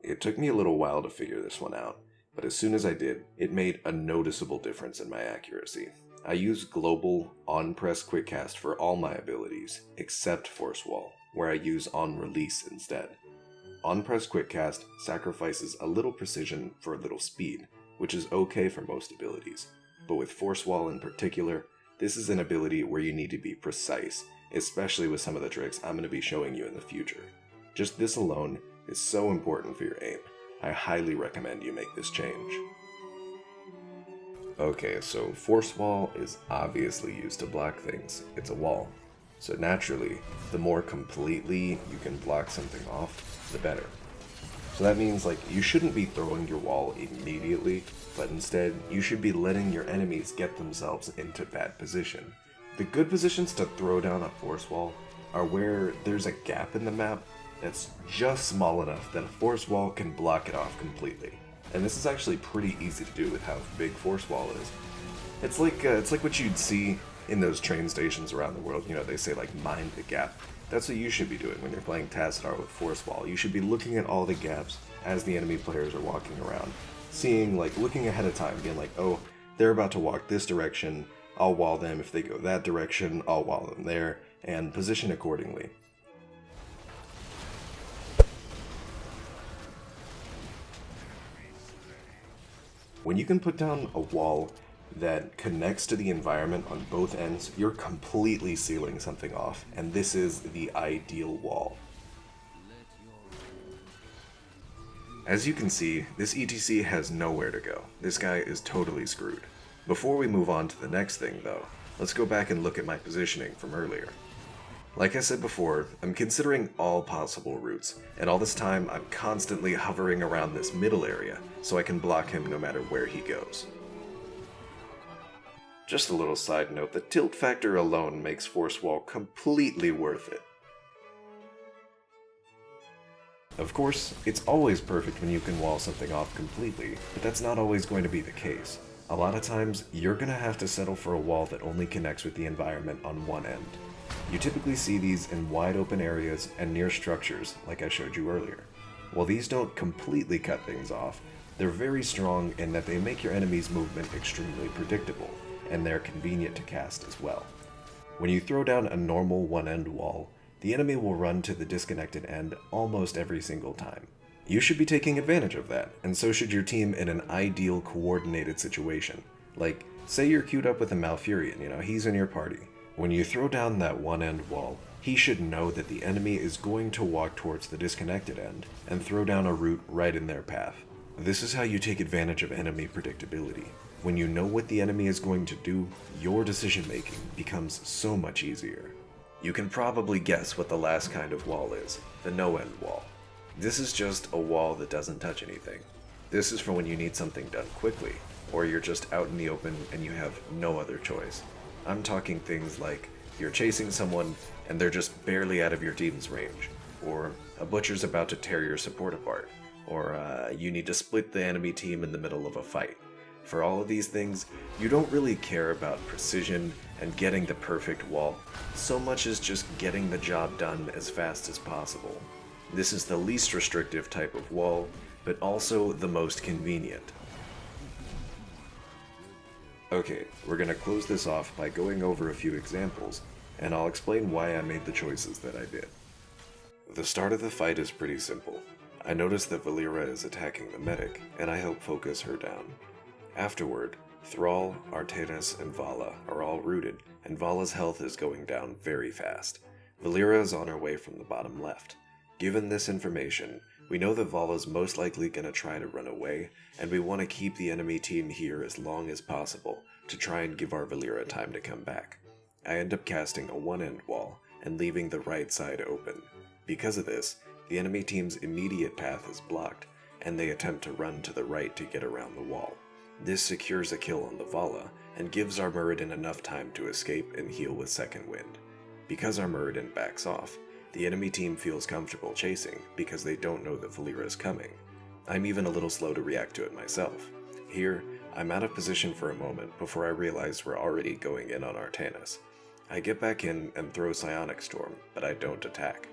It took me a little while to figure this one out, but as soon as I did, it made a noticeable difference in my accuracy. I use global on-press quickcast for all my abilities, except Force Wall, where I use on-release instead. On-press quickcast sacrifices a little precision for a little speed, which is okay for most abilities, but with Force Wall in particular, this is an ability where you need to be precise, especially with some of the tricks I'm going to be showing you in the future. Just this alone is so important for your aim. I highly recommend you make this change. Okay, so Force Wall is obviously used to block things. It's a wall. So naturally, the more completely you can block something off, the better. So that means you shouldn't be throwing your wall immediately, but instead you should be letting your enemies get themselves into bad position. The good positions to throw down a Force Wall are where there's a gap in the map that's just small enough that a Force Wall can block it off completely. And this is actually pretty easy to do with how big Force Wall is. It's like what you'd see in those train stations around the world. You know, they say mind the gap. That's what you should be doing when you're playing Tassadar with Force Wall. You should be looking at all the gaps as the enemy players are walking around. Seeing, looking ahead of time, being oh, they're about to walk this direction, I'll wall them. If they go that direction, I'll wall them there, and position accordingly. When you can put down a wall that connects to the environment on both ends, you're completely sealing something off, and this is the ideal wall. As you can see, this ETC has nowhere to go. This guy is totally screwed. Before we move on to the next thing though, let's go back and look at my positioning from earlier. Like I said before, I'm considering all possible routes, and all this time I'm constantly hovering around this middle area so I can block him no matter where he goes. Just a little side note, the tilt factor alone makes Force Wall completely worth it. Of course, it's always perfect when you can wall something off completely, but that's not always going to be the case. A lot of times, you're going to have to settle for a wall that only connects with the environment on one end. You typically see these in wide open areas and near structures, like I showed you earlier. While these don't completely cut things off, they're very strong in that they make your enemy's movement extremely predictable, and they're convenient to cast as well. When you throw down a normal one-end wall, the enemy will run to the disconnected end almost every single time. You should be taking advantage of that, and so should your team in an ideal coordinated situation. Say you're queued up with a Malfurion, he's in your party. When you throw down that one-end wall, he should know that the enemy is going to walk towards the disconnected end and throw down a route right in their path. This is how you take advantage of enemy predictability. When you know what the enemy is going to do, your decision-making becomes so much easier. You can probably guess what the last kind of wall is, the no-end wall. This is just a wall that doesn't touch anything. This is for when you need something done quickly, or you're just out in the open and you have no other choice. I'm talking things like you're chasing someone and they're just barely out of your team's range, or a butcher's about to tear your support apart, or you need to split the enemy team in the middle of a fight. For all of these things, you don't really care about precision and getting the perfect wall, so much as just getting the job done as fast as possible. This is the least restrictive type of wall, but also the most convenient. Okay, we're gonna close this off by going over a few examples, and I'll explain why I made the choices that I did. The start of the fight is pretty simple. I notice that Valera is attacking the medic, and I help focus her down. Afterward, Thrall, Artanis, and Vala are all rooted, and Vala's health is going down very fast. Valera is on her way from the bottom left. Given this information, we know that Vala's most likely gonna try to run away, and we want to keep the enemy team here as long as possible to try and give our Valera time to come back. I end up casting a one-end wall and leaving the right side open. Because of this, the enemy team's immediate path is blocked, and they attempt to run to the right to get around the wall. This secures a kill on the Vala, and gives our Muradin enough time to escape and heal with second wind. Because our Muradin backs off, the enemy team feels comfortable chasing because they don't know that Valera is coming. I'm even a little slow to react to it myself. Here, I'm out of position for a moment before I realize we're already going in on Artanis. I get back in and throw Psionic Storm, but I don't attack.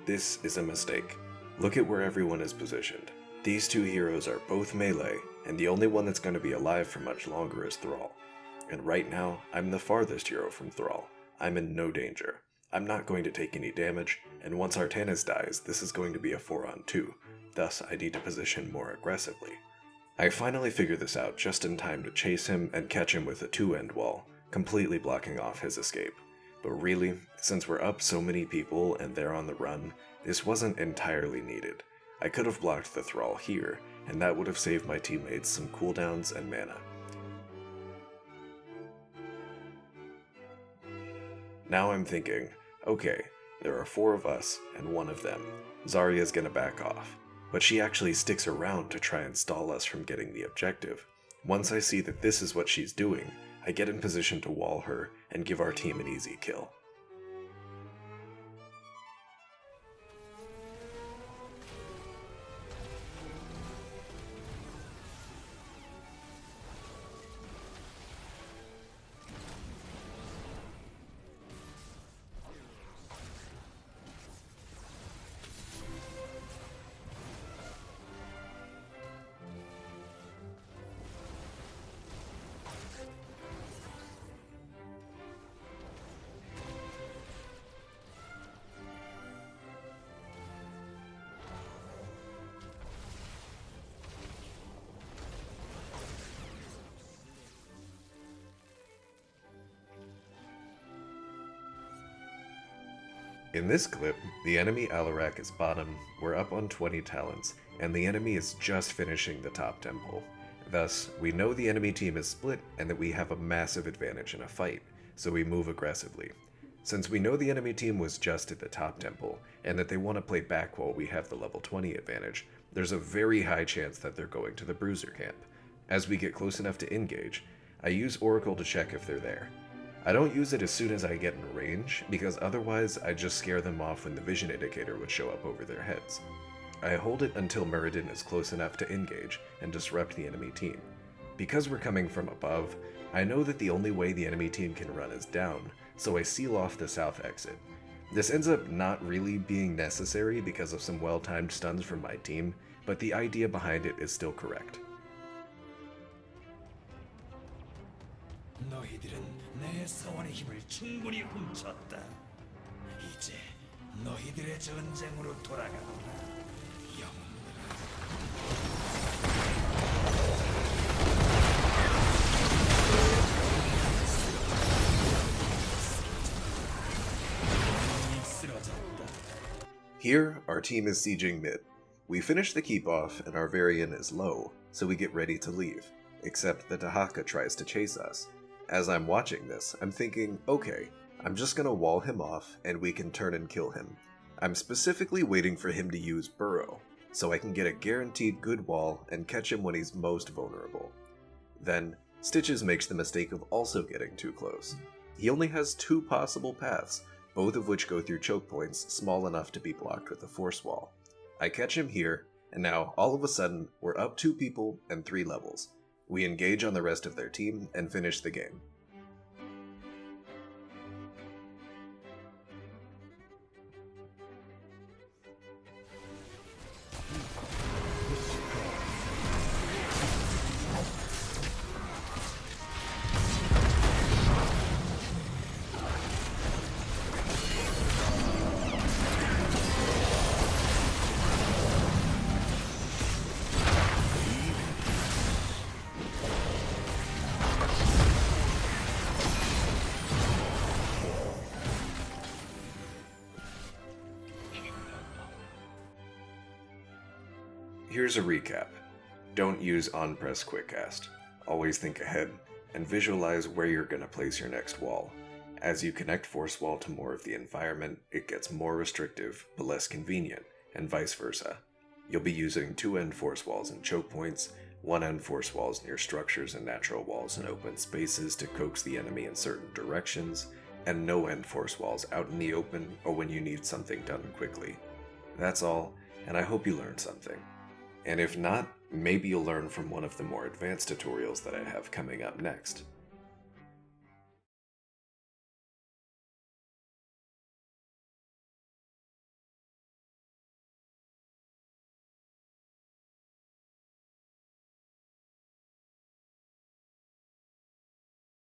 This is a mistake. Look at where everyone is positioned. These two heroes are both melee, and the only one that's going to be alive for much longer is Thrall. And right now, I'm the farthest hero from Thrall. I'm in no danger. I'm not going to take any damage, and once Artanis dies, this is going to be a 4-on-2, thus I need to position more aggressively. I finally figure this out just in time to chase him and catch him with a 2-end wall, completely blocking off his escape. But really, since we're up so many people and they're on the run, this wasn't entirely needed. I could have blocked the Thrall here, and that would have saved my teammates some cooldowns and mana. Now I'm thinking, okay, there are 4 of us and 1 of them. Zarya's gonna back off, but she actually sticks around to try and stall us from getting the objective. Once I see that this is what she's doing, I get in position to wall her and give our team an easy kill. In this clip, the enemy Alarak is bottom, we're up on 20 talents, and the enemy is just finishing the top temple. Thus, we know the enemy team is split and that we have a massive advantage in a fight, so we move aggressively. Since we know the enemy team was just at the top temple, and that they want to play back while we have the level 20 advantage, there's a very high chance that they're going to the Bruiser camp. As we get close enough to engage, I use Oracle to check if they're there. I don't use it as soon as I get in range, because otherwise I'd just scare them off when the vision indicator would show up over their heads. I hold it until Muradin is close enough to engage and disrupt the enemy team. Because we're coming from above, I know that the only way the enemy team can run is down, so I seal off the south exit. This ends up not really being necessary because of some well-timed stuns from my team, but the idea behind it is still correct. 너희들은 내 사원의 힘을 충분히 훔쳤다. 이제 너희들의 전쟁으로 돌아가거라. 영웅들아. Here, our team is sieging mid. We finish the keep off and our Varian is low, so we get ready to leave, except that Dahaka tries to chase us. As I'm watching this, I'm thinking, okay, I'm just gonna wall him off and we can turn and kill him. I'm specifically waiting for him to use Burrow, so I can get a guaranteed good wall and catch him when he's most vulnerable. Then, Stitches makes the mistake of also getting too close. He only has 2 possible paths, both of which go through choke points small enough to be blocked with a force wall. I catch him here, and now, all of a sudden, we're up 2 people and 3 levels. We engage on the rest of their team and finish the game. Here's a recap. Don't use on-press quickcast. Always think ahead, and visualize where you're going to place your next wall. As you connect Force Wall to more of the environment, it gets more restrictive, but less convenient, and vice versa. You'll be using 2-end Force Walls and choke points, 1-end Force Walls near structures and natural walls in open spaces to coax the enemy in certain directions, and no-end Force Walls out in the open or when you need something done quickly. That's all, and I hope you learned something. And if not, maybe you'll learn from one of the more advanced tutorials that I have coming up next.